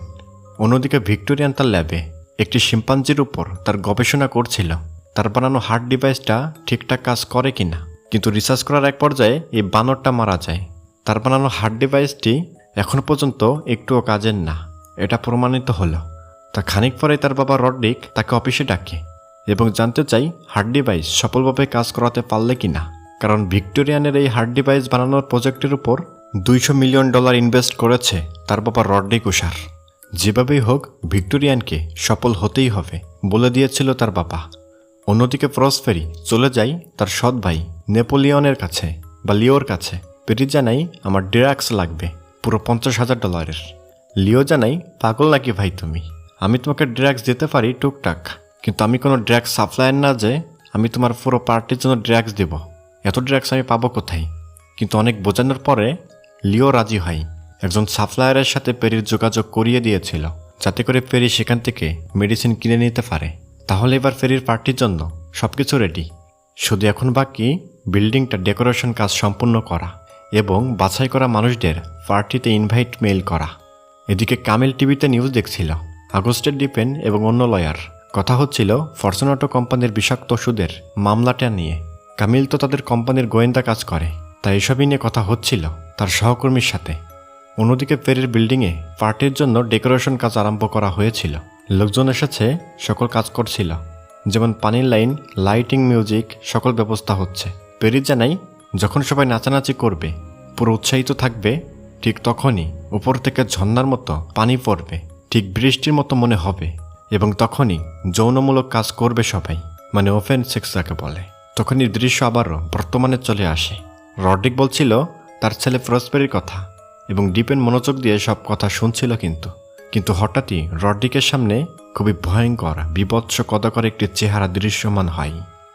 অন্যদিকে ভিক্টোরিয়ান তার ল্যাবে একটি শিম্পাঞ্জির উপর তার গবেষণা করছিল, তার বানানো হার্ট ডিভাইসটা ঠিকঠাক কাজ করে কিনা। কিন্তু রিসার্চ করার এক পর্যায়ে এই বানরটা মারা যায়। তার বানানো হার্ট ডিভাইসটি এখন পর্যন্ত একটুও কাজের না, এটা প্রমাণিত হলো। তা খানিক পরে তার বাবা রড্রিক তাকে অফিসে ডাকে এবং জানতে চাই হার্ট ডিভাইস সফলভাবে কাজ করাতে পারলে কিনা। কারণ ভিক্টোরিয়ানের এই হার্ট ডিভাইস বানানোর প্রজেক্টের উপর $200 মিলিয়ন ইনভেস্ট করেছে তার বাবা রড্রিক উশার। যেভাবেই হোক ভিক্টোরিয়ানকে সফল হতেই হবে বলে দিয়েছিল তার বাবা। অন্যদিকে প্রসপেরি চলে যায় তার সৎ ভাই নেপোলিয়নের কাছে বা লিওর কাছে। পেরি জানাই, আমার ড্রাগস লাগবে পুরো $50,000। লিও জানাই, পাগল নাকি ভাই তুমি, আমি তোমাকে ড্রাগস দিতে পারি টুকটাক, কিন্তু আমি কোনো ড্রাগস সাপ্লায়ার না যে আমি তোমার পুরো পার্টির জন্য ড্রাগস দেব, এত ড্রাগস আমি পাবো কোথায়। কিন্তু অনেক বোঝানোর পরে লিও রাজি হয়। একজন সাপ্লায়ারের সাথে পেরির যোগাযোগ করিয়ে দিয়েছিল যাতে করে পেরি সেখান থেকে মেডিসিন কিনে নিতে পারে। তাহলে এবার পেরির পার্টির জন্য সব কিছু রেডি, শুধু এখন বাকি বিল্ডিংটা ডেকোরেশন কাজ সম্পূর্ণ করা এবং বাছাই করা মানুষদের পার্টিতে ইনভাইট মেইল করা। এদিকে কামিল টিভিতে নিউজ দেখছিল আগস্টের ডিপেন এবং অন্য লয়ার কথা হচ্ছিল ফরচুনাটো কোম্পানির বিষাক্ত ওষুধের মামলাটা নিয়ে। কামিল তো তাদের কোম্পানির গোয়েন্দা কাজ করে, তাই এসবই নিয়ে কথা হচ্ছিল তার সহকর্মীর সাথে। অন্যদিকে পেরির বিল্ডিংয়ে পার্টির জন্য ডেকোরেশন কাজ আরম্ভ করা হয়েছিল। লোকজন এসেছে, সকল কাজ করছিল, যেমন পানির লাইন, লাইটিং, মিউজিক, সকল ব্যবস্থা হচ্ছে। পেরি জানাই, যখন সবাই নাচানাচি করবে, পুরো উৎসাহিত থাকবে, ঠিক তখনই উপর থেকে ঝর্ণার মতো পানি পড়বে, ঠিক বৃষ্টির মতো মনে হবে, এবং তখনই যৌনমূলক কাজ করবে সবাই, মানে ওপেন সেক্স যাকে বলে। তখনই দৃশ্য আবারও বর্তমানে চলে আসে। রড্রিক বলছিল তার ছেলে প্রসপেরির কথা এবং ডিপেন মনোযোগ দিয়ে সব কথা শুনছিল, কিন্তু হঠাৎই রড্রিকের সামনে খুবই ভয়ঙ্কর বিভৎস কদাকর একটি চেহারা দৃশ্যমান হয়।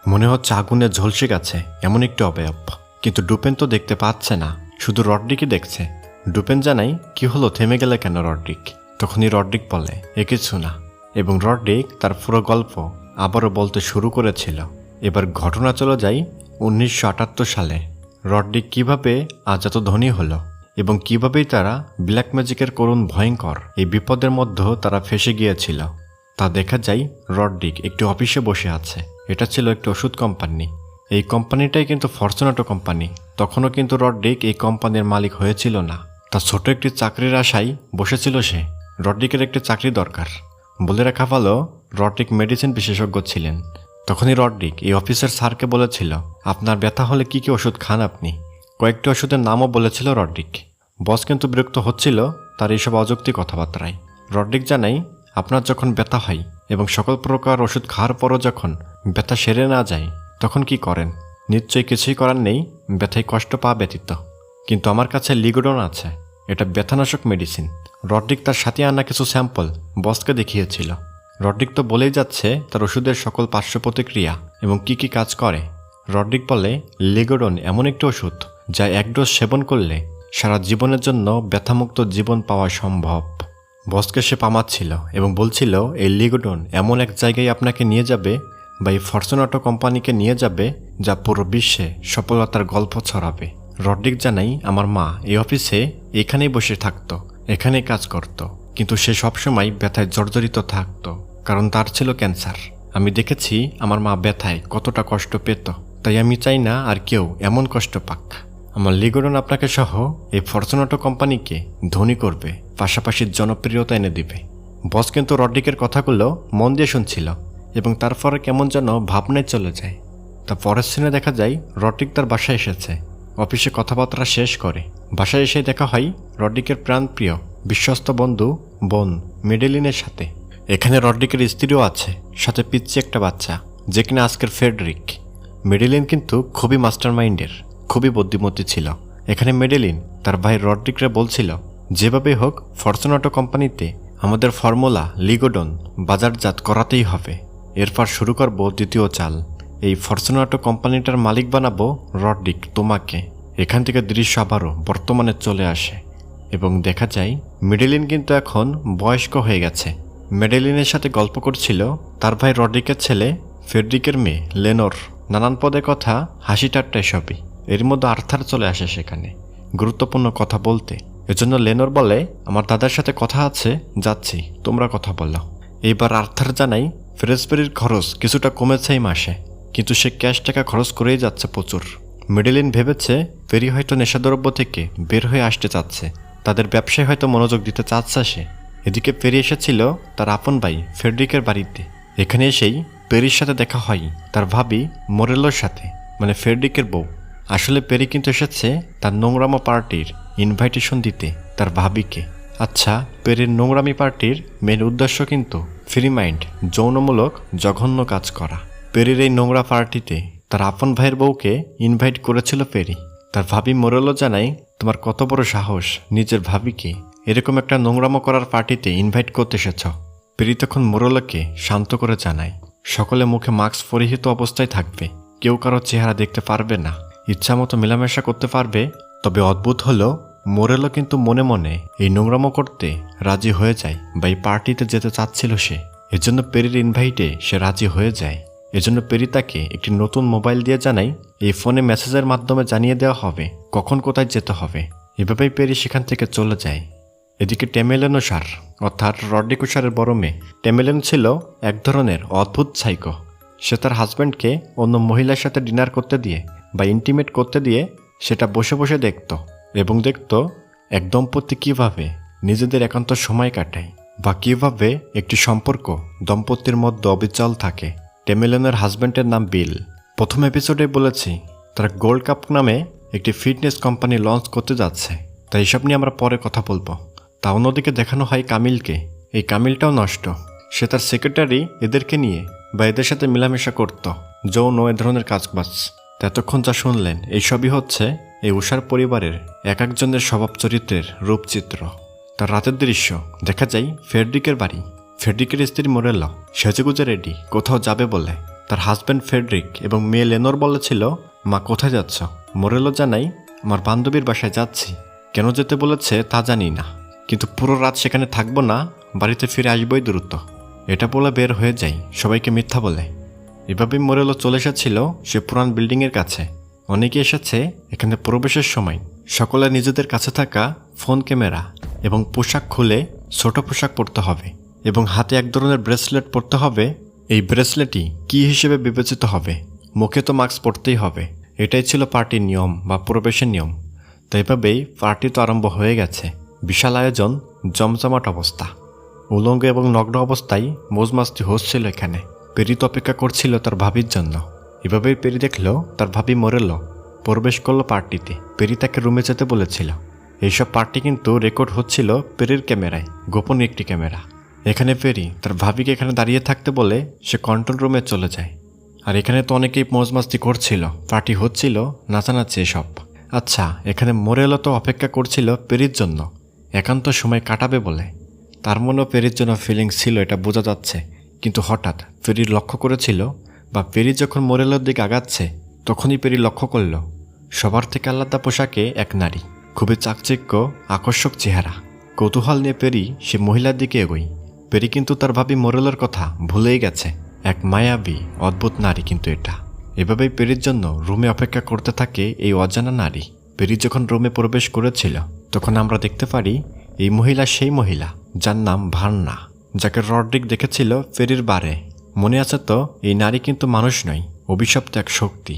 মনে হচ্ছে আগুনে ঝলসে গেছে এমন একটি অবয়ব। কিন্তু ডুপেন তো দেখতে পাচ্ছে না, শুধু রড্রিকই দেখছে। ডুপেন জানাই, কি হলো, থেমে গেলে কেন রড্রিক? তখনই রড্রিক বলে, এ কিছু না। এবং রড্রিক তার পুরো গল্প আবারও বলতে শুরু করেছিল। এবার ঘটনা চলে যায় 1978 সালে। রড্রিক কিভাবে আজ এত ধনী হলো এবং কিভাবেই তারা ব্ল্যাক ম্যাজিকের করুণ ভয়ঙ্কর এই বিপদের মধ্যেও তারা ফেসে গিয়েছিল তা দেখা যায়। রড্রিক একটি অফিসে বসে আছে। এটা ছিল একটি ওষুধ কোম্পানি। এই কোম্পানিটাই কিন্তু ফরচুনেটো কোম্পানি। তখনও কিন্তু রড্রিক এই কোম্পানির মালিক হয়েছিল না। তার ছোট একটি চাকরির আশায় বসেছিল সে। রড্রিকের একটি চাকরি দরকার। বলে রাখা ভালো, রড্রিক মেডিসিন বিশেষজ্ঞ ছিলেন। তখনই রড্রিক এই অফিসের স্যারকে বলেছিল, আপনার ব্যথা হলে কি কি ওষুধ খান আপনি? কয়েকটি ওষুধের নামও বলেছিল রড্রিক। বস কিন্তু বিরক্ত হচ্ছিল তার এইসব অযৌক্তিক কথাবার্তায়। রড্রিক জানাই, আপনার যখন ব্যথা হয় এবং সকল প্রকার ওষুধ খাওয়ার পরও যখন ব্যথা সেরে না যায় তখন কি করেন? নিশ্চয়ই কিছুই করার নেই, ব্যথায় কষ্ট পাওয়া ব্যতীত। কিন্তু আমার কাছে লিগোডন আছে, এটা ব্যথানাশক মেডিসিন। রড্রিক তার সাথে আনা কিছু স্যাম্পল বসকে দেখিয়েছিল। রড্রিক তো বলেই যাচ্ছে তার ওষুধের সকল পার্শ্ব প্রতিক্রিয়া এবং কি কি কাজ করে। রড্রিক বলে, লিগোডন এমন একটি ওষুধ যা এক ডোজ সেবন করলে সারা জীবনের জন্য ব্যথামুক্ত জীবন পাওয়া সম্ভব। বসকে সে পামাচ্ছিল এবং বলছিল, এই লিগোডন এমন এক জায়গায় আপনাকে নিয়ে যাবে বা এই ফরচুনেটো কোম্পানিকে নিয়ে যাবে যা পুরো বিশ্বে সফলতার গল্প ছড়াবে। রড্রিক জানাই, আমার মা এই অফিসে এখানেই বসে থাকতো, এখানেই কাজ করত, কিন্তু সে সবসময় ব্যথায় জর্জরিত থাকতো, কারণ তার ছিল ক্যান্সার। আমি দেখেছি আমার মা ব্যথায় কতটা কষ্ট পেত, তাই আমি চাই না আর কেউ এমন কষ্ট পাক। আমার লিগোডন আপনাকে সহ এই ফরচুনেটো কোম্পানিকে ধনী করবে, পাশাপাশি জনপ্রিয়তা এনে দিবে। বস কিন্তু রড্রিকের কথাগুলো মন দিয়ে শুনছিল এবং তারপরে কেমন যেন ভাবনায় চলে যায়। তা পরের সিনে দেখা যায় রড্রিক তার বাসায় এসেছে। অফিসে কথাবার্তা শেষ করে বাসায় এসে দেখা হয় রড্রিকের প্রাণপ্রিয় বিশ্বস্ত বন্ধু বোন মেডেলিনের সাথে। এখানে রড্রিকের স্ত্রীও আছে, সাথে পিচ্ছি একটা বাচ্চা যে কিনা আজকের ফ্রেডরিক। মেডেলিন কিন্তু খুবই মাস্টার মাইন্ডের, খুবই বুদ্ধিমতী ছিল। এখানে মেডেলিন তার ভাই রড্রিকরে বলছিল, যেভাবে হোক ফরচুনেটো কোম্পানিতে আমাদের ফর্মুলা লিগোডন বাজারজাত করাতেই হবে। এরপর শুরু করব দ্বিতীয় চাল। এই ফরচুনেটো কোম্পানিটার মালিক বানাবো রড্রিক তোমাকে। এখান থেকে দৃশ্য আবারও বর্তমানে চলে আসে এবং দেখা যায় মেডেলিন কিন্তু এখন বয়স্ক হয়ে গেছে। মেডেলিনের সাথে গল্প করছিল তার ভাই রড্রিকের ছেলে ফ্রেডরিকের মেয়ে লেনোর। নানান পদে কথা, হাসি ঠাট্টা এসবই। এর মধ্যে আর্থার চলে আসে সেখানে গুরুত্বপূর্ণ কথা বলতে। এজন্য লেনোর বলে, আমার দাদার সাথে কথা আছে, যাচ্ছি, তোমরা কথা বলো। এইবার আর্থার জানাই ফ্রেসবেরির খরচ কিছুটা কমেছে এই মাসে, কিন্তু সে ক্যাশ টাকা খরচ করেই যাচ্ছে প্রচুর। মেডেলিন ভেবেছে পেরি হয়তো নেশাদ্রব্য থেকে বের হয়ে আসতে চাচ্ছে, তাদের ব্যবসায় হয়তো মনোযোগ দিতে চাচ্ছে সে। এদিকে পেরি এসেছিল তার আপন ভাই ফ্রেডরিকের বাড়িতে। এখানে এসেই পেরির সাথে দেখা হয় তার ভাবি মোরেলোর সাথে, মানে ফ্রেডরিকের বউ। আসলে পেরি কিন্তু এসেছে তার নোংরামো পার্টির ইনভাইটেশন দিতে তার ভাবিকে। আচ্ছা, পেরির নোংরামি পার্টির মেন উদ্দেশ্য কিন্তু ফ্রি মাইন্ড, যৌনমূলক জঘন্য কাজ করা। পেরির এই নোংরা পার্টিতে তার আপন ভাইয়ের বউকে ইনভাইট করেছিল পেরি। তার ভাবি মোরেলো জানাই, তোমার কত বড় সাহস নিজের ভাবিকে এরকম একটা নোংরামো করার পার্টিতে ইনভাইট করতে এসেছ। পেরি তখন মোরেলোকে শান্ত করে জানায়, সকলে মুখে মাস্ক পরিহিত অবস্থায় থাকবে, কেউ কারো চেহারা দেখতে পারবে না, ইচ্ছামতো মেলামেশা করতে পারবে। তবে অদ্ভুত হলো মোরেলো কিন্তু মনে মনে এই নোংরামো করতে রাজি হয়ে যায় বা এই পার্টিতে যেতে চাচ্ছিল সে। এজন্য পেরির ইনভাইটে সে রাজি হয়ে যায়। এজন্য পেরি তাকে একটি নতুন মোবাইল দিয়ে জানাই এই ফোনে মেসেজের মাধ্যমে জানিয়ে দেওয়া হবে কখন কোথায় যেতে হবে। এভাবেই পেরি সেখান থেকে চলে যায়। এদিকে টেমেলেনো সার অর্থাৎ রড্রিক সারের বড় মেয়ে টেমেলেন ছিল এক ধরনের অদ্ভুত সাইকো। সে তার হাজব্যান্ডকে অন্য মহিলার সাথে ডিনার করতে দিয়ে বা ইন্টিমেট করতে দিয়ে সেটা বসে বসে দেখত এবং দেখত এক দম্পতি কীভাবে নিজেদের একান্ত সময় কাটায় বা কীভাবে একটি সম্পর্ক দম্পতির মধ্যে অবিচল থাকে। টেমেলেনের হাজব্যান্ডের নাম বিল। প্রথম এপিসোডে বলেছি তারা গোল্ড কাপ নামে একটি ফিটনেস কোম্পানি লঞ্চ করতে যাচ্ছে, তাই এসব নিয়ে আমরা পরে কথা বলবো। তা অন্যদিকে দেখানো হয় কামিলকে। এই কামিলটাও নষ্ট। সে তার সেক্রেটারি এদেরকে নিয়ে বা এদের সাথে মেলামেশা করত, যৌন এ ধরনের কাজবাজ। এতক্ষণ যা শুনলেন এইসবই হচ্ছে এই উষার পরিবারের এক একজনের স্বভাব চরিত্রের রূপচিত্র। তার রাতের দৃশ্য দেখা যায় ফেডরিকের বাড়ি। ফেডরিকের স্ত্রী মোরেলো সেজেগুজে রেডি কোথাও যাবে বলে। তার হাজব্যান্ড ফেডরিক এবং মেয়ে লেনোর বলেছিল, মা কোথায় যাচ্ছ? মোরেলো জানাই, আমার বান্ধবীর বাসায় যাচ্ছি। কেন যেতে বলেছে তা জানি না, কিন্তু পুরো রাত সেখানে থাকবো না, বাড়িতে ফিরে আসবোই দ্রুত। এটা বলে বের হয়ে যাই, সবাইকে মিথ্যা বলে। এভাবেই মোরেলো চলে এসেছিল সে পুরান বিল্ডিংয়ের কাছে। অনেকে এসেছে এখানে প্রবেশের সময় সকলে নিজেদের কাছে থাকা ফোন ক্যামেরা এবং পোশাক খুলে ছোট পোশাক পরতে হবে এবং হাতে এক ধরনের ব্রেসলেট পরতে হবে। এই ব্রেসলেটই কী হিসেবে বিবেচিত হবে? মুখে তো মাস্ক পরতেই হবে। এটাই ছিল পার্টির নিয়ম বা প্রবেশের নিয়ম। তো এভাবেই পার্টি তো আরম্ভ হয়ে গেছে। বিশাল আয়োজন, জমজমাট অবস্থা। উলঙ্গ এবং নগ্ন অবস্থায় মৌজমাস্তি হচ্ছিল এখানে। পেরি তো অপেক্ষা করছিল তার ভাবির জন্য। এভাবেই পেরি দেখলো তার ভাবি মোরেলো প্রবেশ করলো পার্টিতে। পেরি তাকে রুমে যেতে বলেছিল। এইসব পার্টি কিন্তু রেকর্ড হচ্ছিল পেরির ক্যামেরায়, গোপন একটি ক্যামেরা। এখানে পেরি তার ভাবিকে এখানে দাঁড়িয়ে থাকতে বলে সে কন্ট্রোল রুমে চলে যায়। আর এখানে তো অনেকেই মৌজমাস্তি করছিল, পার্টি হচ্ছিল, নাচানাচি এসব। আচ্ছা, এখানে মোরেলো তো অপেক্ষা করছিল পেরির জন্য, একান্ত সময় কাটাবে বলে। তার মনেও পেরির জন্য ফিলিংস ছিল, এটা বোঝা যাচ্ছে। কিন্তু হঠাৎ পেরি লক্ষ্য করেছিল, বা পেরি যখন মোরেলোর দিকে আগাচ্ছে তখনই পেরি লক্ষ্য করল সবার থেকে আলাদা পোশাকে এক নারী, খুবই চাকচিক্য, আকর্ষক চেহারা। কৌতূহল নিয়ে পেরি সে মহিলার দিকে এগোয়। পেরি কিন্তু তার ভাবি মোরেলোর কথা ভুলেই গেছে। এক মায়াবী অদ্ভুত নারী কিন্তু এটা। এভাবেই পেরির জন্য রুমে অপেক্ষা করতে থাকে এই অজানা নারী। পেরি যখন রুমে প্রবেশ করেছিল তখন আমরা দেখতে পারি এই মহিলা সেই মহিলা যার নাম ভার্না, যাকে রড্রিক দেখেছিল পেরির বারে। মনে আছে তো? এই নারী কিন্তু মানুষ নয়, অভিশপ্ত এক শক্তি।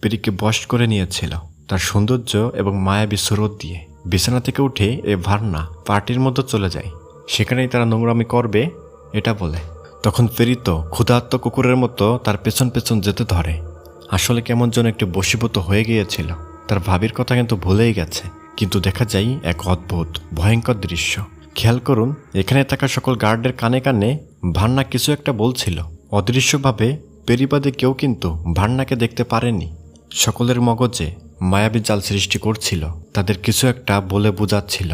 পেরিকে বশ করে নিয়েছিল তার সৌন্দর্য এবং মায়াবী সুরত দিয়ে। বিছানা থেকে উঠে এই ভার্না পার্টির মধ্যে চলে যায়। সেখানেই তারা নোংরামি করবে এটা বলে। তখন পেরি তো ক্ষুধার্ত কুকুরের মতো তার পেছন পেছন যেতে ধরে। আসলে কেমন যেন একটু বশীভূত হয়ে গিয়েছিল। তার ভাবির কথা কিন্তু ভুলেই গেছে। কিন্তু দেখা যায় এক অদ্ভুত ভয়ঙ্কর দৃশ্য। খেয়াল করুন, এখানে থাকা সকল গার্ডের কানে কানে ভার্না কিছু একটা বলছিল। অদৃশ্যভাবে পেরিবাদে কেউ কিন্তু ভার্নাকে দেখতে পারেনি। সকলের মগজে মায়াবী জাল সৃষ্টি করছিল, তাদের কিছু একটা বলে বোঝাচ্ছিল,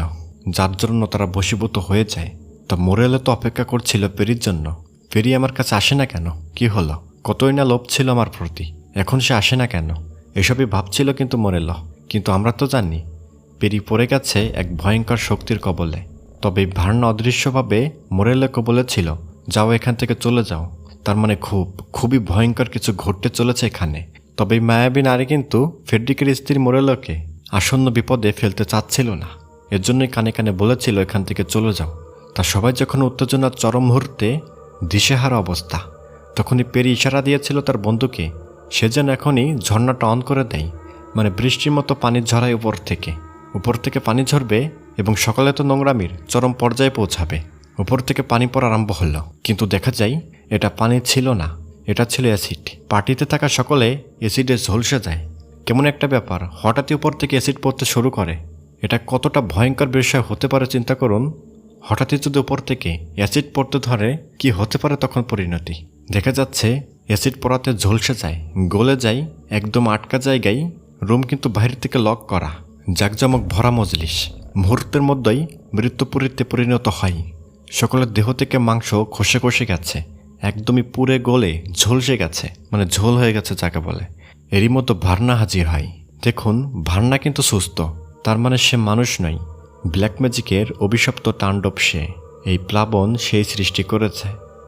যার জন্য তারা বশীভূত হয়ে যায়। তো মোরেলো তো অপেক্ষা করছিল পেরির জন্য। পেরি আমার কাছে আসে না কেন? কি হলো? কতই না লোভ ছিল আমার প্রতি, এখন সে আসে না কেন? এসবই ভাবছিল কিন্তু মোরেলো। কিন্তু আমরা তো জানি পেরি পড়ে গেছে এক ভয়ঙ্কর শক্তির কবলে। তবে ভার্না অদৃশ্যভাবে মোরেলোকে বলেছিল, যাও এখান থেকে চলে যাও। তার মানে খুবই ভয়ঙ্কর কিছু ঘটতে চলেছে এখানে। তবে মায়াবী নারী কিন্তু ফেডরিকের স্ত্রী মোরেলোকে আসন্ন বিপদে ফেলতে চাচ্ছিল না। এর জন্যই কানে কানে বলেছিল এখান থেকে চলে যাও। তা সবাই যখন উত্তেজনার চরম মুহূর্তে দিশেহারা অবস্থা, তখনই পেরি ইশারা দিয়েছিল তার বন্ধুকে সে যেন এখনই ঝর্ণাটা অন করে দেয়। মানে বৃষ্টির মতো পানি ঝরায় উপর থেকে পানি ঝরবে এবং সকালে তো নোংরামির চরম পর্যায়ে পৌঁছাবে। উপর থেকে পানি পড়া আরম্ভ হলো, কিন্তু দেখা যায় এটা পানি ছিল না, এটা ছিল অ্যাসিড। পার্টিতে থাকা সকলে অ্যাসিডে ঝলসে যায়। কেমন একটা ব্যাপার, হঠাৎই উপর থেকে অ্যাসিড পড়তে শুরু করে। এটা কতটা ভয়ঙ্কর বিষয় হতে পারে চিন্তা করুন। হঠাৎই যদি উপর থেকে অ্যাসিড পড়তে ধরে, কি হতে পারে তখন পরিণতি? দেখা যাচ্ছে অ্যাসিড পড়াতে ঝলসে যায়, গলে যায়, একদম আটকা জায়গায়। রুম কিন্তু বাইরে থেকে লক করা, জাকজমক ভরা মজলিস। মুহূর্তের মধ্যেই মৃত্যুপুরীতে পরিণত হয়। সকলের দেহ থেকে মাংস খসে খসে গেছে, একদমই পুরে গলে ঝলসে গেছে, মানে ঝোল হয়ে গেছে যাকে বলে। এরই মতো ভার্না হাজির হয়। দেখুন, ভার্না কিন্তু সুস্থ, তার মানে সে মানুষ নয়। ব্ল্যাক ম্যাজিকের অভিশপ্ত তাণ্ডব সে। এই প্লাবন সেই সৃষ্টি করেছে।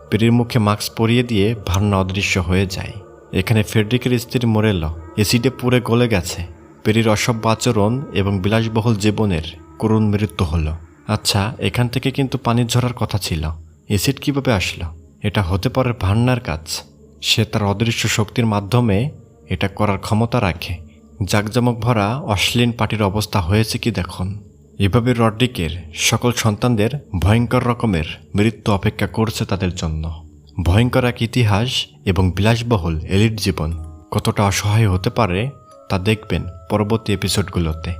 পেরির মুখে মাস্ক পরিয়ে দিয়ে ভার্না অদৃশ্য হয়ে যায়। এখানে ফেডরিকের স্ত্রী মোরেলো অ্যাসিডে পুরে গলে গেছে। পেরির অসভ্য আচরণ এবং বিলাসবহুল জীবনের করুণ মৃত্যু হলো। আচ্ছা, এখান থেকে কিন্তু পানি ঝরার কথা ছিল, অ্যাসিড কিভাবে আসলো? এটা হতে পারে ভার্নার কাজ। সে তার অদৃশ্য শক্তির মাধ্যমে এটা করার ক্ষমতা রাখে। জাকজমক ভরা অশ্লীল পার্টির অবস্থা হয়েছে কি দেখুন। এভাবে রড্রিকের সকল সন্তানদের ভয়ঙ্কর রকমের মৃত্যু অপেক্ষা করছে তাদের জন্য। ভয়ঙ্কর এক ইতিহাস এবং বিলাসবহুল এলিট জীবন কতটা অসহায় হতে পারে তা দেখবেন পরবর্তী এপিসোডগুলোতে।